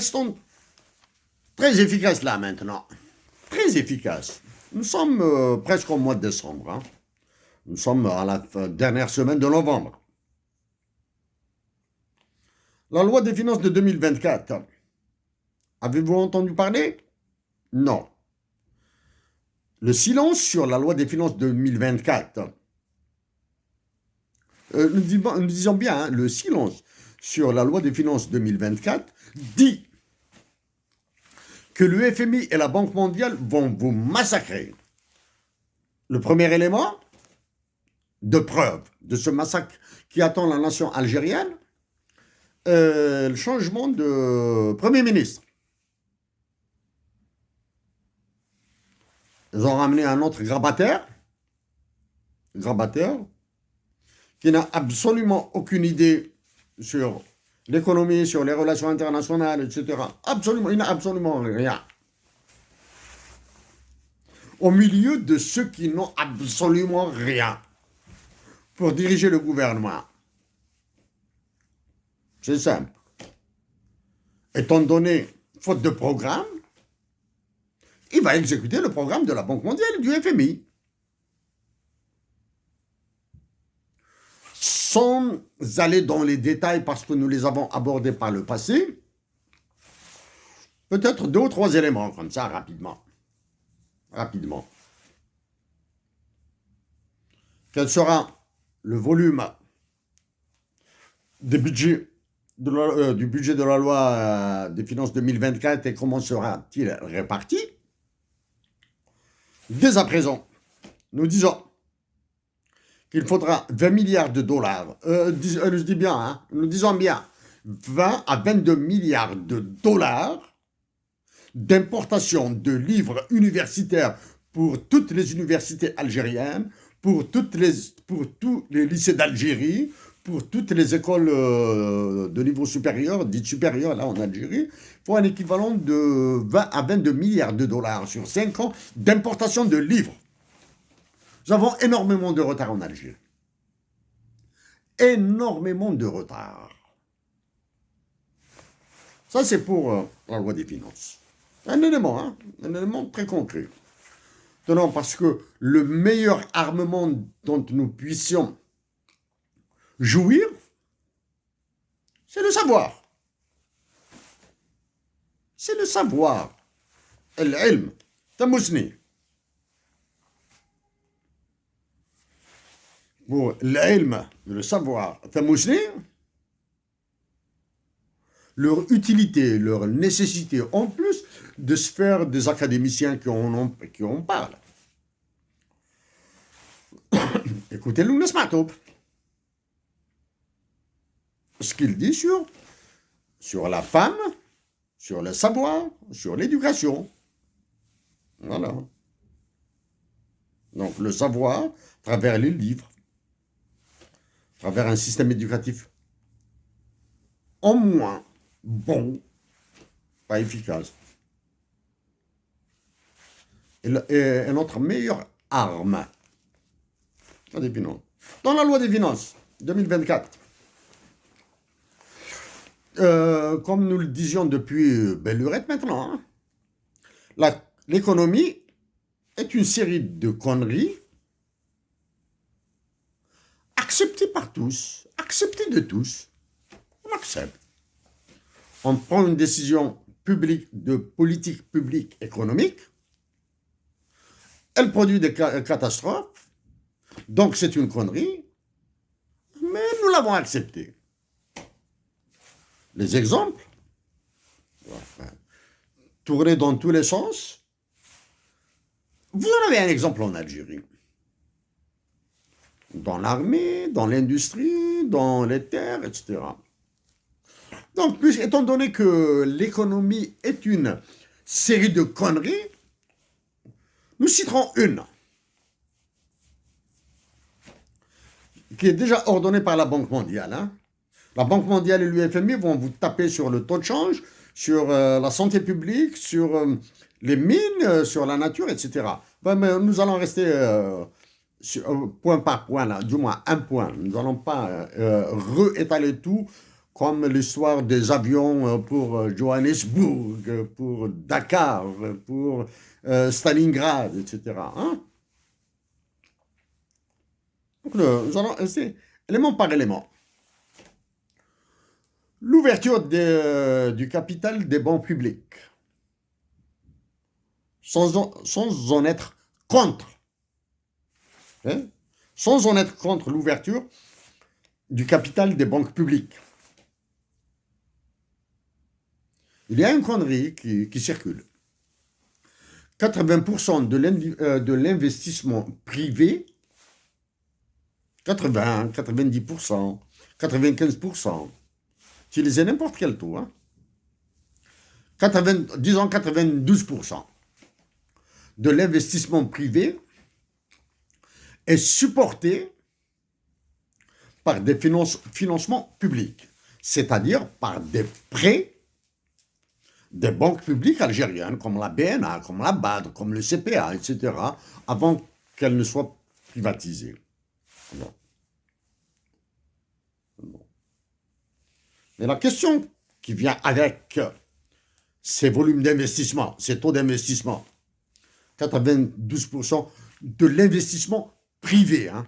restons très efficaces là maintenant. Très efficaces. Nous sommes presque au mois de décembre. Hein. Nous sommes à la dernière semaine de novembre. La loi des finances de 2024. Avez-vous entendu parler? Non. Le silence sur la loi des finances 2024. Nous disons bien, hein, le silence sur la loi des finances 2024 dit que le FMI et la Banque mondiale vont vous massacrer. Le premier élément de preuve de ce massacre qui attend la nation algérienne, le changement de Premier ministre. Ils ont ramené un autre grabataire, qui n'a absolument aucune idée sur l'économie, sur les relations internationales, etc. Absolument, il n'a absolument rien. Au milieu de ceux qui n'ont absolument rien pour diriger le gouvernement. C'est simple. Étant donné, faute de programme, il va exécuter le programme de la Banque mondiale et du FMI. Sans aller dans les détails parce que nous les avons abordés par le passé, peut-être 2 ou 3 éléments comme ça, rapidement. Quel sera le volume des budgets du budget de la loi des finances 2024 et comment sera-t-il réparti? Dès à présent, nous disons qu'il faudra 20 milliards de dollars, je dis bien, hein, nous disons bien 20 à 22 milliards de dollars d'importation de livres universitaires pour toutes les universités algériennes, pour tous les lycées d'Algérie, pour toutes les écoles de niveau supérieur, dites supérieures là en Algérie. Il faut un équivalent de 20 à 22 milliards de dollars sur 5 ans d'importation de livres. Nous avons énormément de retard en Algérie. Énormément de retard. Ça, c'est pour la loi des finances. Un élément très concret. Non, parce que le meilleur armement dont nous puissions jouir, c'est le savoir. C'est le savoir. L'ilm, tamousni. Pour l'ilm, le savoir, tamousni, leur utilité, leur nécessité, en plus de se faire des académiciens qui en parlent. Écoutez-le, Nesmato. Ce qu'il dit sur la femme, sur le savoir, sur l'éducation. Voilà. Donc le savoir, à travers les livres, à travers un système éducatif en moins bon, pas efficace. Et notre meilleure arme, dans la loi des finances 2024, comme nous le disions depuis belle lurette maintenant, hein, l'économie est une série de conneries acceptées par tous, acceptées de tous. On accepte. On prend une décision publique de politique publique économique, elle produit des catastrophes, donc c'est une connerie, mais nous l'avons acceptée. Les exemples, tournés dans tous les sens. Vous en avez un exemple en Algérie. Dans l'armée, dans l'industrie, dans les terres, etc. Donc, étant donné que l'économie est une série de conneries, nous citerons une qui est déjà ordonnée par la Banque mondiale. Hein. La Banque mondiale et l'UFMI vont vous taper sur le taux de change, sur la santé publique, sur les mines, sur la nature, etc. Ben, mais nous allons rester point par point, là, du moins un point. Nous n'allons pas réétaler tout comme l'histoire des avions pour Johannesburg, pour Dakar, pour Stalingrad, etc. Hein? Donc, nous allons essayer, élément par élément. L'ouverture du capital des banques publiques, sans en être contre, hein, sans en être contre l'ouverture du capital des banques publiques. Il y a une connerie qui circule. 80% de l'investissement privé, 80, 90%, 95%, utilisez n'importe quel taux, hein, disons 92% de l'investissement privé est supporté par des financements publics, c'est-à-dire par des prêts des banques publiques algériennes, comme la BNA, comme la BAD, comme le CPA, etc., avant qu'elles ne soient privatisées. Bon. Bon. Mais la question qui vient avec ces volumes d'investissement, ces taux d'investissement, 92% de l'investissement privé, hein,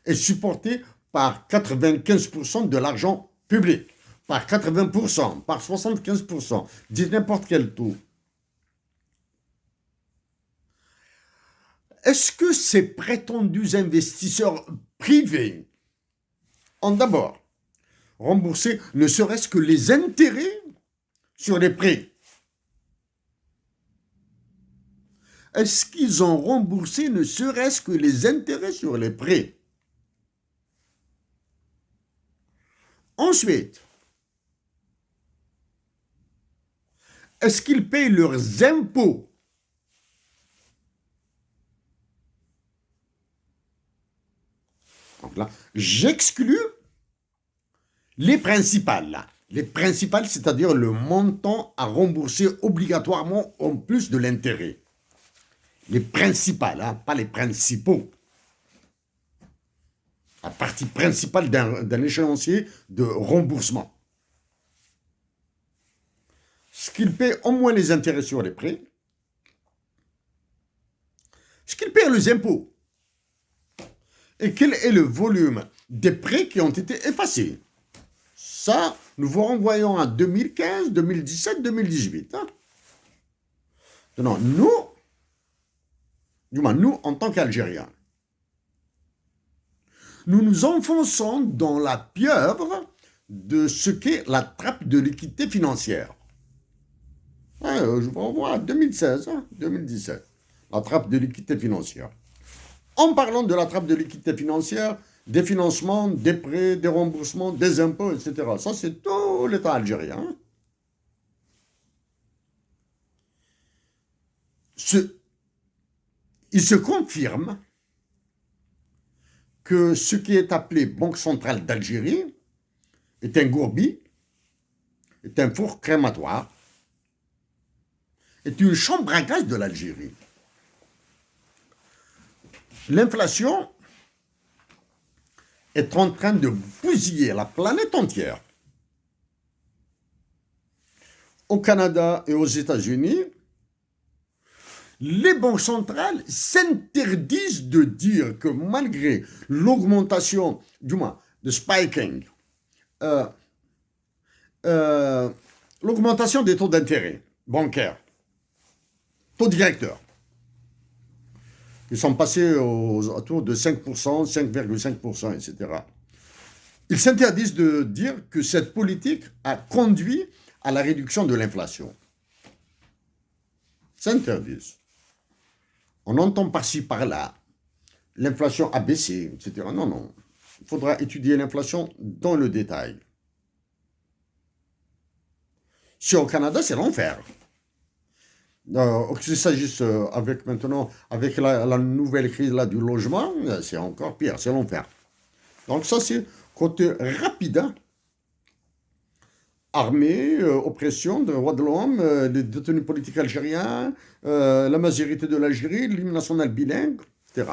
est supporté par 95% de l'argent public, par 80%, par 75%, dites n'importe quel taux. Est-ce que ces prétendus investisseurs privés ont d'abord remboursé ne serait-ce que les intérêts sur les prêts? Est-ce qu'ils ont remboursé ne serait-ce que les intérêts sur les prêts? Ensuite, est-ce qu'ils payent leurs impôts? Donc là, j'exclus les principales, là. Les principales, c'est-à-dire le montant à rembourser obligatoirement en plus de l'intérêt. Les principales, hein, pas les principaux. La partie principale d'un échéancier de remboursement. Ce qu'il paie au moins les intérêts sur les prêts, ce qu'il paie les impôts, et quel est le volume des prêts qui ont été effacés. Ça, nous vous renvoyons à 2015, 2017, 2018. Hein. Non, nous, en tant qu'Algériens, nous nous enfonçons dans la pieuvre de ce qu'est la trappe de l'équité financière. Je vous renvoie à 2016, hein, 2017, la trappe de l'équité financière. En parlant de la trappe de l'équité financière, des financements, des prêts, des remboursements, des impôts, etc. Ça, c'est tout l'État algérien. Il se confirme que ce qui est appelé Banque centrale d'Algérie est un gourbi, est un four crématoire, est une chambre à gaz de l'Algérie. L'inflation est en train de bousiller la planète entière. Au Canada et aux États-Unis, les banques centrales s'interdisent de dire que malgré l'augmentation, du moins, de spiking, l'augmentation des taux d'intérêt bancaires, taux directeurs, ils sont passés autour de 5%, 5,5%, etc. Ils s'interdisent de dire que cette politique a conduit à la réduction de l'inflation. S'interdisent. On entend par-ci, par-là, l'inflation a baissé, etc. Non, non. Il faudra étudier l'inflation dans le détail. Si au Canada, c'est l'enfer. Qu'il s'agisse avec la nouvelle crise là, du logement, c'est encore pire, c'est l'enfer. Donc ça, c'est côté rapide. Hein. Armée, oppression, droits de l'homme, les détenus politiques algériens, la majorité de l'Algérie, l'hymne national bilingue, etc.